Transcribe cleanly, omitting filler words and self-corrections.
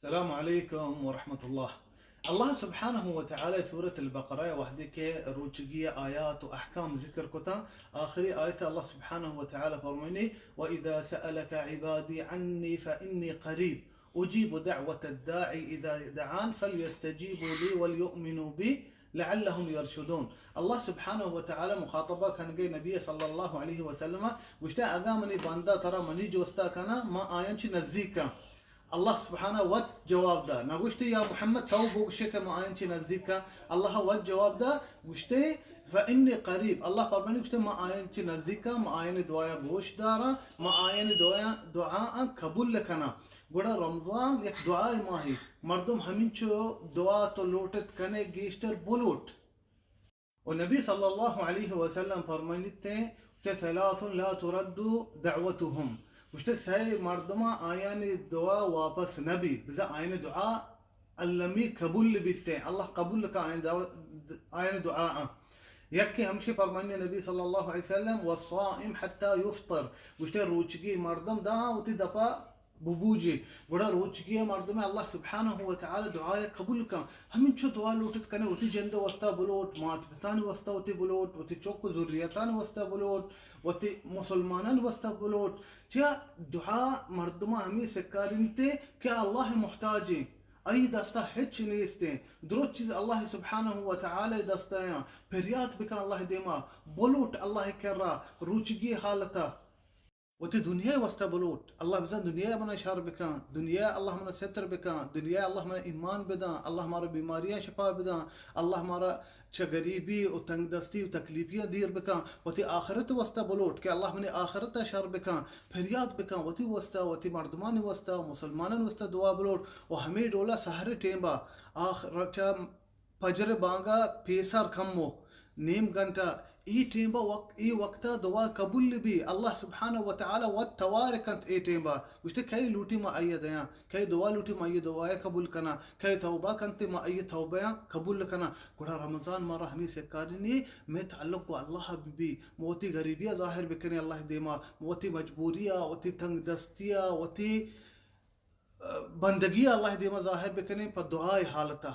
السلام عليكم ورحمة الله. الله سبحانه وتعالى سورة البقرة وحدك روجية آيات وأحكام ذكر كتا آخر آية الله سبحانه وتعالى فرمني وإذا سألك عبادي عني فإني قريب أجيب دعوة الداعي إذا دعان فليستجيبوا لي وليؤمنوا بي لعلهم يرشدون. الله سبحانه وتعالى مخاطبة كان جاي نبي صلى الله عليه وسلم واشتا أقامني باندا ترى مني جوستا كنا ما آيانش نزيكا الله سبحانه وت جواب ده نقولشتي يا محمد تو بوشك ما آينتي نزيكا الله وت جواب ده وشتي فإني قريب الله فرماني وشتي ما آينتي نزيكا ما آين دعاء بوش دارا ما آين دعاء قبول لكنا گوڑا رمضان یک دعائی ماہی مردم ہمینچو دعا تو لوٹت کنے گیشتر بلوٹ ونبی صلی اللہ علیہ وسلم فرمانیتے ثلاث لا ترد دعوتهم وشتے سہی مردما آیانی دعا واپس نبی بزا آیانی دعا اللمی قبول بیتے اللہ قبول کا آیانی دعا یکی ہمشی فرمانی نبی صلی اللہ علیہ وسلم والصائم حتی یفطر وشتے روچگی مردم دا وتی دپا ببوجی بڑا روچگی مردم اللہ سبحانہ وتعالی دعائے قبول کا ہمیں چھو دعا لوٹت کنے وتی جند وستا بلوٹ مات پتان وستا وتی بلوٹ وتی چوک ذریتان وستا بلوٹ وتی مسلمانان وستا بلوٹ چیا دعا مردم ہمیں سکارنتے کہ اللہ محتاجی ای دستا ہچ نیستے درود چیز اللہ سبحانہ وتعالی دستایاں پھریات بکن اللہ دیما بلوٹ اللہ کرا روچگی حالتا وتي دنيا واستبلوت الله بزن دنيا من شر بكان دنيا الله من ستر بكان دنيا الله من إيمان بدان الله مارا بيماريا شفاء بدان الله مارا غريبي وتنگ دستی و تکلیفیاں دیر بکان وتی آخرت وستا بلوٹ کہ اللہ من آخرت شر بکان پھریاد بکان وتی وستا وتی مردمان وستا مسلمانان وستا دعا بلوٹ و ہمیں ڈولا سحر ٹیمبا آخرت فجر بانگا پیسار کھمو نیم گھنٹہ ای ٹیمبا ای وقتا دعا قبول بھی اللہ سبحانہ وتعالی والتوارکت ای ٹیمبا وشتے کئی لوٹی ما آئی دیاں کئی دعا لوٹی ما آئی دعا قبول کنا کئی توبہ کنتے ما آئی توبہ قبول کنا گوڑا رمضان مارا ہمیں سے کارنی میں تعلق کو اللہ بھی موتی غریبیہ ظاہر بکنے اللہ دیما موتی مجبوریہ وتی تنگ دستیہ وتی بندگیہ اللہ دیما ظاہر بکنے پر دعائی حالتا